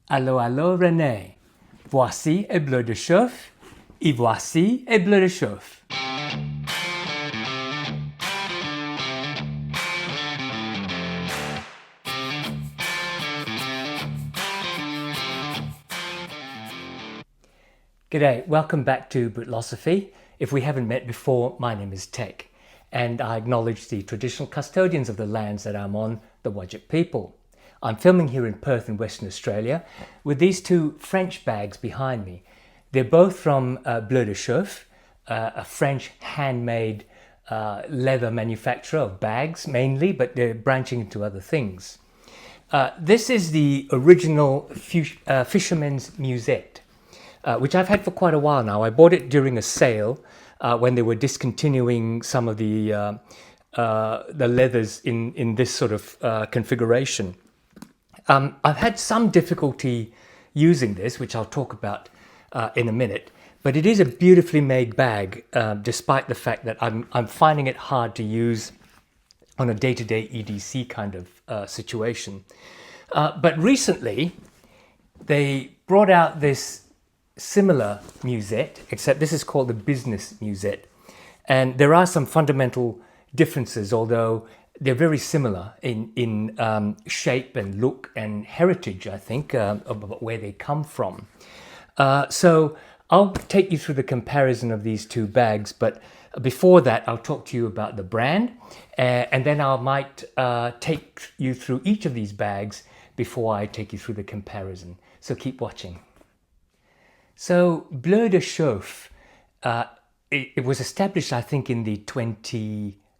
Allô, allô, René. Voici est Bleu de Chauffe, et voici est Bleu de Chauffe. G'day, welcome back to Britlosophy. If we haven't met before, my name is Tech, and I acknowledge the traditional custodians of the lands that I'm on, the Whadjuk people. I'm filming here in Perth in Western Australia with these two French bags behind me. They're both from Bleu de Chauffe, a French handmade leather manufacturer of bags mainly, but they're branching into other things. This is the original Fisherman's Musette, which I've had for quite a while now. I bought it during a sale when they were discontinuing some of the leathers in this sort of configuration. I've had some difficulty using this, which I'll talk about in a minute, but it is a beautifully made bag, despite the fact that I'm finding it hard to use on a day-to-day EDC kind of situation. But recently, they brought out this similar musette, except this is called the Business Musette. And there are some fundamental differences, although they're very similar in shape and look and heritage, I think, of where they come from. So I'll take you through the comparison of these two bags, but before that, I'll talk to you about the brand, and then I might take you through each of these bags before I take you through the comparison. So keep watching. So Bleu de Chauffe, it was established, I think, in the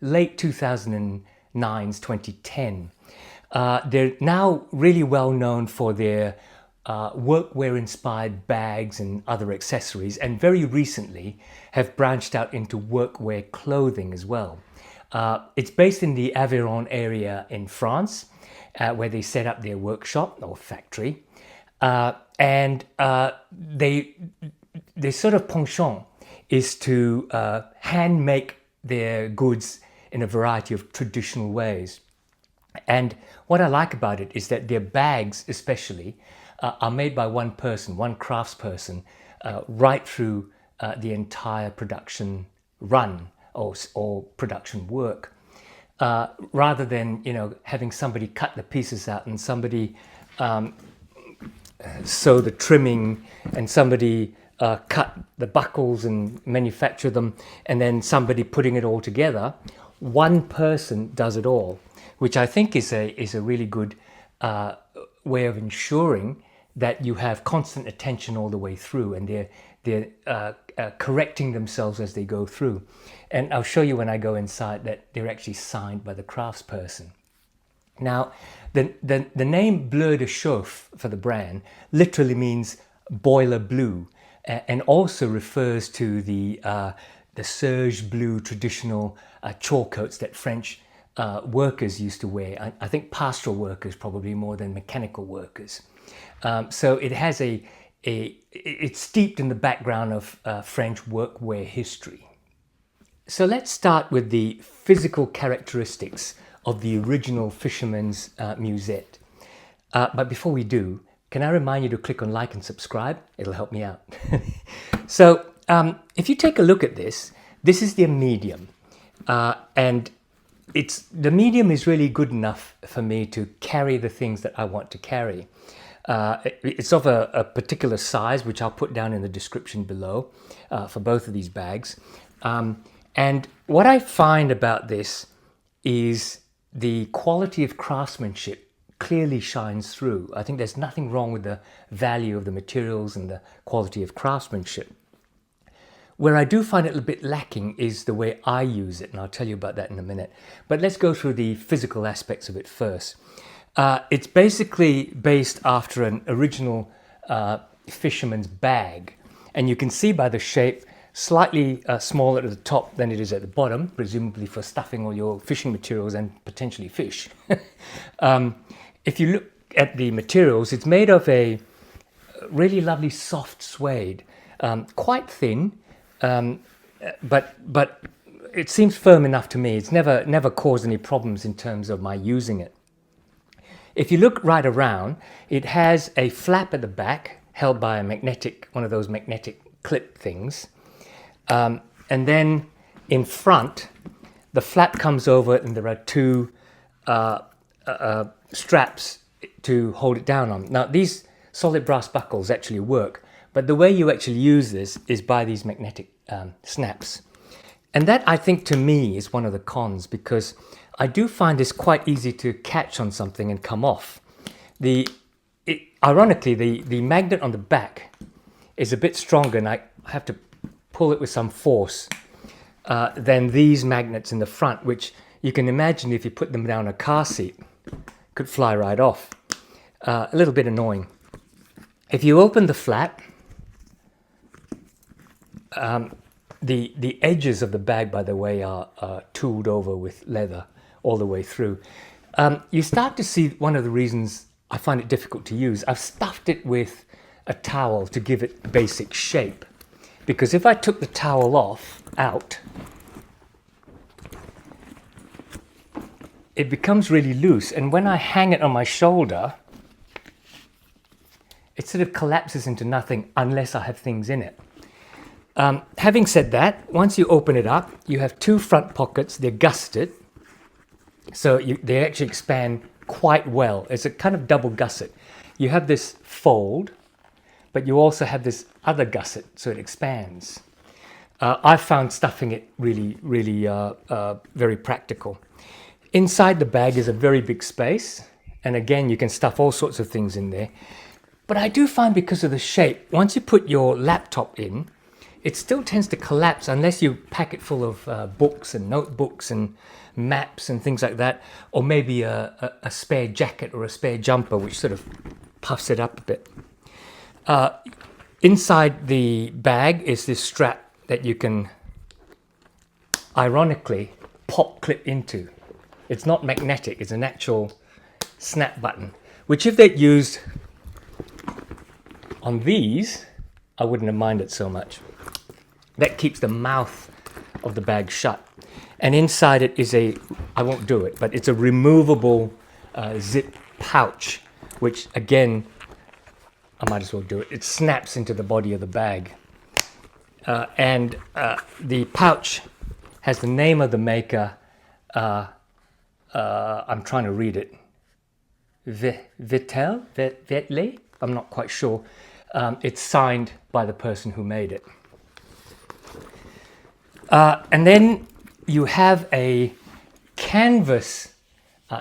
late 2009s, 2010. They're now really well known for their workwear-inspired bags and other accessories, and very recently have branched out into workwear clothing as well. It's based in the Aveyron area in France, where they set up their workshop or factory. And their sort of penchant is to hand make their goods in a variety of traditional ways. And what I like about it is that their bags especially are made by one person, one craftsperson, right through the entire production run or production work. Rather than, having somebody cut the pieces out and somebody sew the trimming and somebody cut the buckles and manufacture them, and then somebody putting it all together. One person does it all, which I think is a really good way of ensuring that you have constant attention all the way through, and they're correcting themselves as they go through. And I'll show you when I go inside that they're actually signed by the craftsperson. Now, the name Bleu de Chauffe for the brand literally means boiler blue, and also refers to the serge blue traditional chalk coats that French workers used to wear. I think pastoral workers probably more than mechanical workers. So it has it's steeped in the background of French workwear history. So let's start with the physical characteristics of the original Fisherman's Musette. But before we do, can I remind you to click on like and subscribe? It'll help me out. So if you take a look at this is the medium. And the medium is really good enough for me to carry the things that I want to carry. It's of a particular size, which I'll put down in the description below for both of these bags. And what I find about this is the quality of craftsmanship clearly shines through. I think there's nothing wrong with the value of the materials and the quality of craftsmanship. Where I do find it a little bit lacking is the way I use it, and I'll tell you about that in a minute. But let's go through the physical aspects of it first. It's basically based after an original fisherman's bag, and you can see by the shape, slightly smaller at the top than it is at the bottom, presumably for stuffing all your fishing materials and potentially fish. If you look at the materials, it's made of a really lovely soft suede, quite thin, but it seems firm enough to me. It's never caused any problems in terms of my using it. if you look right around, it has a flap at the back held by a magnetic, one of those magnetic clip things. And then in front, the flap comes over and there are two straps to hold it down on. Now, these solid brass buckles actually work, but the way you actually use this is by these magnetic snaps. And that, I think, to me, is one of the cons, because I do find this quite easy to catch on something and come off. Ironically, the magnet on the back is a bit stronger, and I have to pull it with some force than these magnets in the front, which you can imagine if you put them down a car seat, could fly right off. A little bit annoying. If you open the flap, the edges of the bag, by the way, are tooled over with leather all the way through. You start to see one of the reasons I find it difficult to use. I've stuffed it with a towel to give it basic shape, because if I took the towel out, it becomes really loose, and when I hang it on my shoulder, it sort of collapses into nothing unless I have things in it. Having said that, once you open it up, you have two front pockets. They're gusset, so they actually expand quite well. It's a kind of double gusset. You have this fold, but you also have this other gusset, so it expands. I found stuffing it really very practical. Inside the bag is a very big space, and again, you can stuff all sorts of things in there. But I do find, because of the shape, once you put your laptop in, it still tends to collapse unless you pack it full of books and notebooks and maps and things like that, or maybe a spare jacket or a spare jumper, which sort of puffs it up a bit. Inside the bag is this strap that you can, ironically, pop clip into. It's not magnetic, it's an actual snap button, which if they'd used on these, I wouldn't have minded so much. That keeps the mouth of the bag shut. And inside it is I won't do it, but it's a removable zip pouch, which again, I might as well do it. It snaps into the body of the bag. And the pouch has the name of the maker. I'm trying to read it. Vetle? I'm not quite sure. It's signed by the person who made it. And then you have a canvas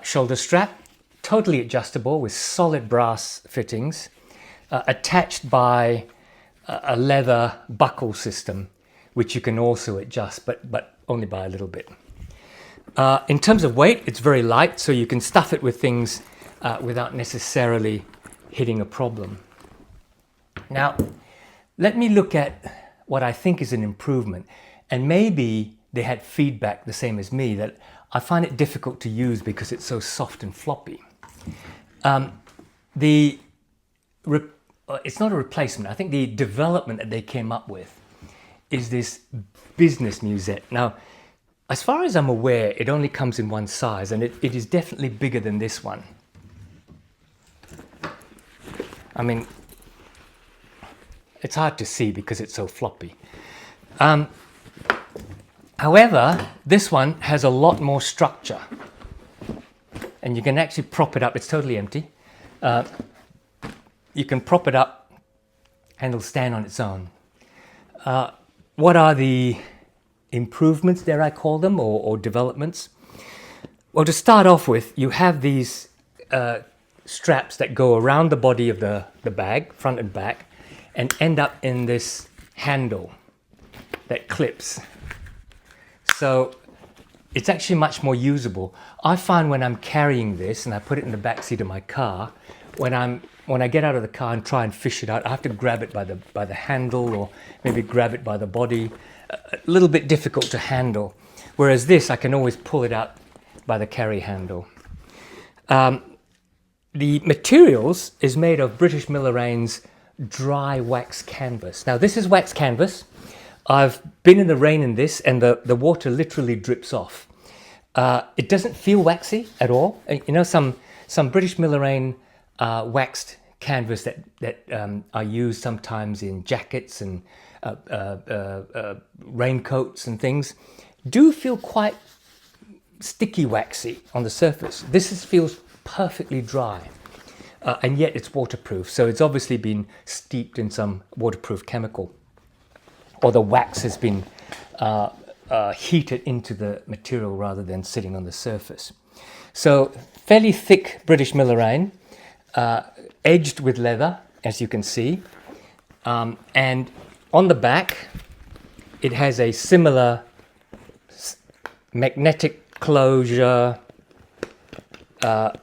shoulder strap, totally adjustable with solid brass fittings, attached by a leather buckle system, which you can also adjust, but only by a little bit. In terms of weight, it's very light, so you can stuff it with things without necessarily hitting a problem. Now, let me look at what I think is an improvement. And maybe they had feedback the same as me, that I find it difficult to use because it's so soft and floppy. It's not a replacement. I think the development that they came up with is this Business Musette. Now, as far as I'm aware, it only comes in one size, and it is definitely bigger than this one. I mean, it's hard to see because it's so floppy. However, this one has a lot more structure, and you can actually prop it up. It's totally empty. You can prop it up and it'll stand on its own. What are the improvements, dare I call them, or developments? Well, to start off with, you have these straps that go around the body of the bag, front and back, and end up in this handle that clips. So it's actually much more usable. I find when I'm carrying this and I put it in the back seat of my car, when I get out of the car and try and fish it out, I have to grab it by the handle, or maybe grab it by the body. A little bit difficult to handle. Whereas this, I can always pull it out by the carry handle. The materials is made of British Millerain's dry wax canvas. Now, this is wax canvas. I've been in the rain in this, and the water literally drips off. It doesn't feel waxy at all. You know, some some British Millerain waxed canvas that are used sometimes in jackets and raincoats and things, do feel quite sticky waxy on the surface. Feels perfectly dry, and yet it's waterproof. So it's obviously been steeped in some waterproof chemical, or the wax has been heated into the material rather than sitting on the surface. So fairly thick British Millerain, edged with leather, as you can see, and on the back it has a similar magnetic closure,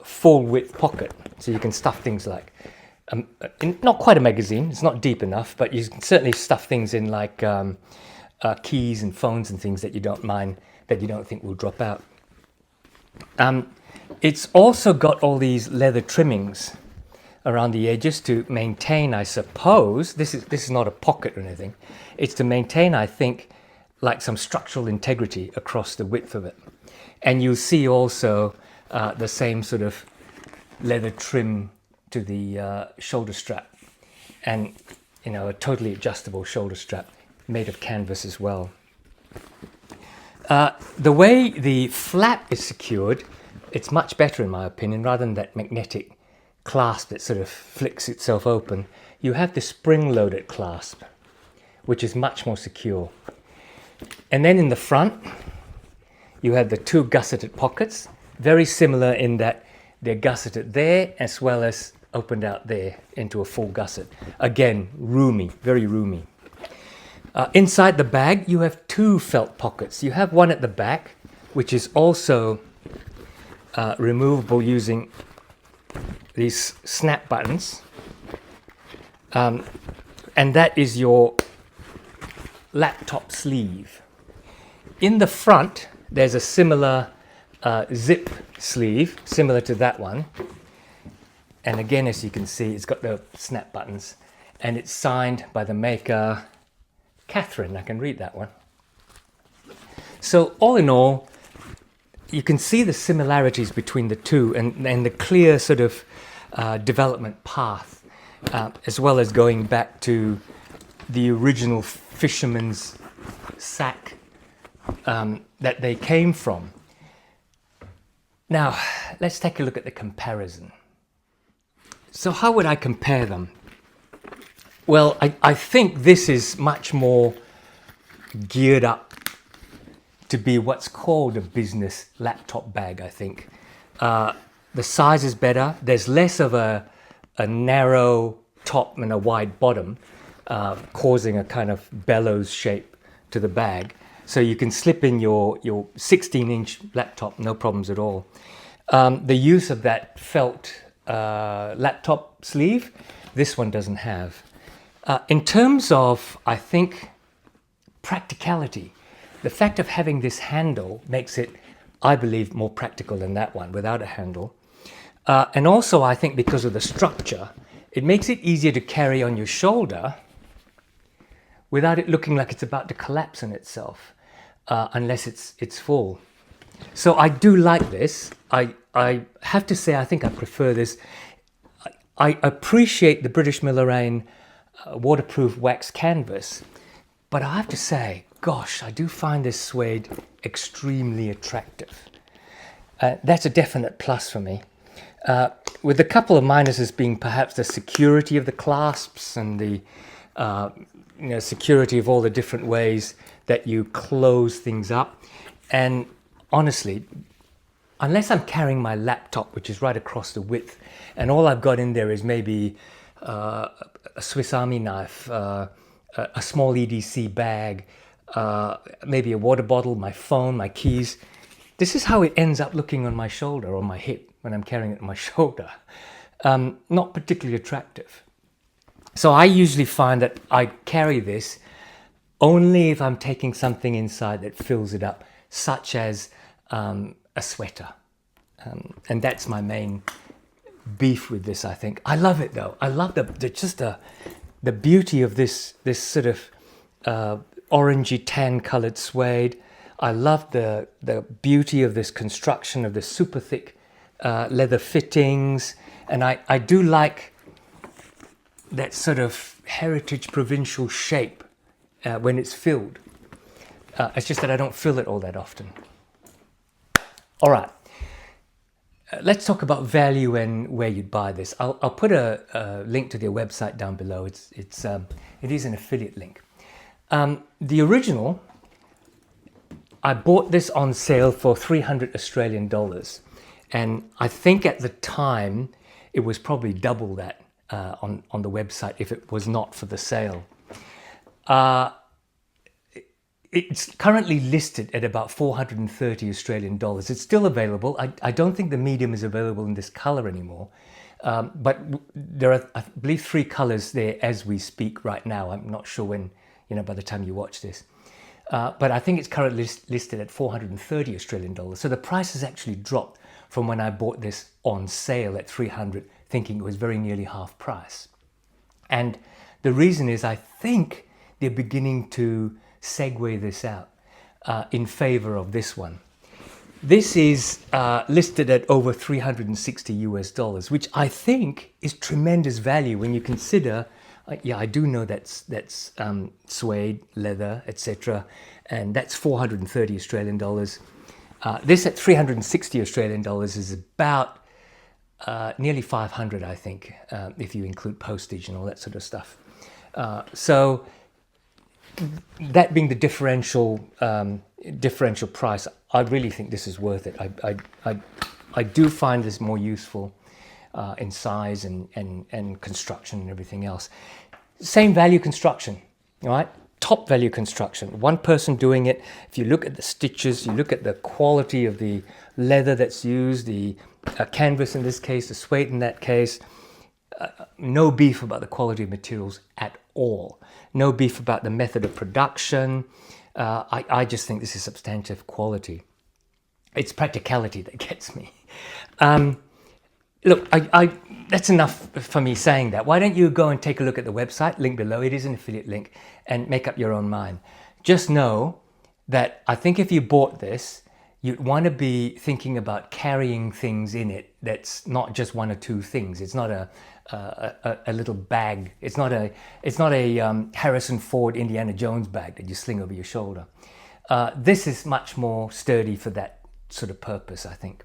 full width pocket, so you can stuff things like not quite a magazine, it's not deep enough, but you can certainly stuff things in like keys and phones and things that you don't mind, that you don't think will drop out. It's also got all these leather trimmings around the edges to maintain, I suppose, this is not a pocket or anything, it's to maintain, I think, like some structural integrity across the width of it. And you'll see also the same sort of leather trim to the shoulder strap, and a totally adjustable shoulder strap made of canvas as well. The way the flap is secured, it's much better in my opinion. Rather than that magnetic clasp that sort of flicks itself open, you have the spring-loaded clasp, which is much more secure. And then in the front, you have the two gusseted pockets, very similar in that they're gusseted there as well as opened out there into a full gusset. Again, roomy, very roomy. Inside the bag, you have two felt pockets. You have one at the back, which is also removable using these snap buttons. And that is your laptop sleeve. In the front, there's a similar zip sleeve, similar to that one. And again, as you can see, it's got the snap buttons, and it's signed by the maker, Catherine. I can read that one. So all in all, you can see the similarities between the two, and the clear sort of development path, as well as going back to the original Fisherman's sack that they came from. Now, let's take a look at the comparison. So how would I compare them? Well, I think this is much more geared up to be what's called a business laptop bag, I think. The size is better. There's less of a narrow top and a wide bottom, causing a kind of bellows shape to the bag. So you can slip in your 16-inch laptop, no problems at all. The use of that felt laptop sleeve, this one doesn't have. In terms of, I think, practicality, the fact of having this handle makes it, I believe, more practical than that one without a handle. And also, I think because of the structure, it makes it easier to carry on your shoulder without it looking like it's about to collapse on itself, unless it's full. So I do like this. I have to say, I think I prefer this. I appreciate the British Millerain waterproof wax canvas, but I have to say, gosh, I do find this suede extremely attractive. That's a definite plus for me. With a couple of minuses being perhaps the security of the clasps and the security of all the different ways that you close things up. And honestly, unless I'm carrying my laptop, which is right across the width, and all I've got in there is maybe a Swiss Army knife, a small EDC bag, maybe a water bottle, my phone, my keys. This is how it ends up looking on my shoulder or my hip when I'm carrying it on my shoulder. Not particularly attractive. So I usually find that I carry this only if I'm taking something inside that fills it up, such as a sweater. And that's my main beef with this, I think. I love it though. I love the beauty of this sort of orangey tan colored suede. I love the beauty of this construction of this super thick leather fittings, and I do like that sort of heritage provincial shape when it's filled. It's just that I don't fill it all that often. All right, let's talk about value and where you'd buy this. I'll put a link to their website down below. It is an affiliate link. The original, I bought this on sale for 300 Australian dollars, and I think at the time it was probably double that on the website if it was not for the sale. It's currently listed at about 430 Australian dollars. It's still available. I don't think the medium is available in this color anymore, but there are, I believe, 3 colors there as we speak right now. I'm not sure when, by the time you watch this. But I think it's currently listed at 430 Australian dollars. So the price has actually dropped from when I bought this on sale at 300, thinking it was very nearly half price. And the reason is I think they're beginning to segue this out in favor of this one. This is listed at over 360 US dollars, which I think is tremendous value when you consider, yeah, I do know that's suede, leather, etc. And that's 430 Australian dollars. This at 360 Australian dollars is about nearly 500, I think, if you include postage and all that sort of stuff. So that being the differential price, I really think this is worth it. I do find this more useful in size and construction and everything else. Same value construction, right? Top value construction. One person doing it. If you look at the stitches, you look at the quality of the leather that's used, the canvas in this case, the suede in that case. No beef about the quality of materials at all. No beef about the method of production. I just think this is substantive quality. It's practicality that gets me. Look, that's enough for me saying that. Why don't you go and take a look at the website, link below. It is an affiliate link, and make up your own mind. Just know that I think if you bought this, you'd want to be thinking about carrying things in it that's not just 1 or 2 things. It's not a little bag. It's not a Harrison Ford Indiana Jones bag that you sling over your shoulder. This is much more sturdy for that sort of purpose, I think.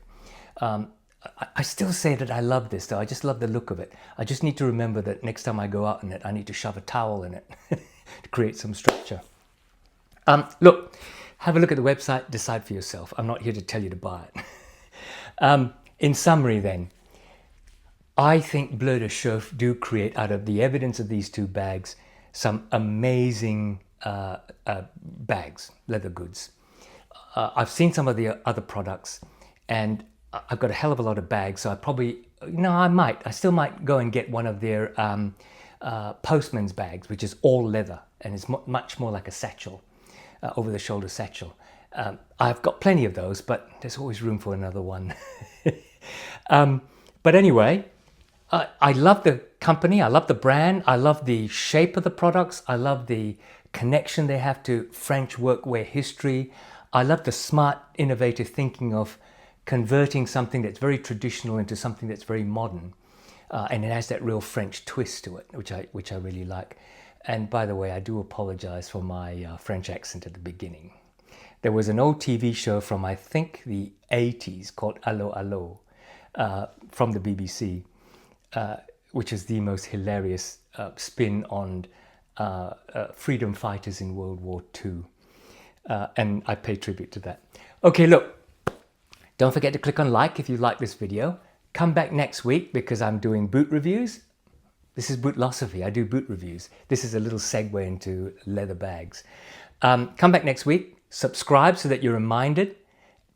I still say that I love this though. I just love the look of it. I just need to remember that next time I go out in it, I need to shove a towel in it to create some structure. Look, have a look at the website, decide for yourself. I'm not here to tell you to buy it. In summary then, I think Bleu de Chauffe do create, out of the evidence of these 2 bags, some amazing bags, leather goods. I've seen some of the other products, and I've got a hell of a lot of bags, so I still might go and get one of their postman's bags, which is all leather, and it's much more like a satchel, over-the-shoulder satchel. I've got plenty of those, but there's always room for another one. But anyway, I love the company, I love the brand, I love the shape of the products, I love the connection they have to French workwear history. I love the smart, innovative thinking of converting something that's very traditional into something that's very modern. And it has that real French twist to it, which I really like. And by the way, I do apologize for my French accent at the beginning. There was an old TV show from, I think, the 80s called Allo Allo from the BBC, which is the most hilarious spin on freedom fighters in World War II. And I pay tribute to that. Okay, look, don't forget to click on like if you like this video. Come back next week because I'm doing boot reviews. This is Bootlosophy. I do boot reviews. This is a little segue into leather bags. Come back next week. Subscribe so that you're reminded.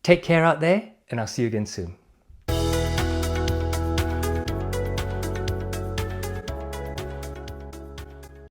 Take care out there, and I'll see you again soon.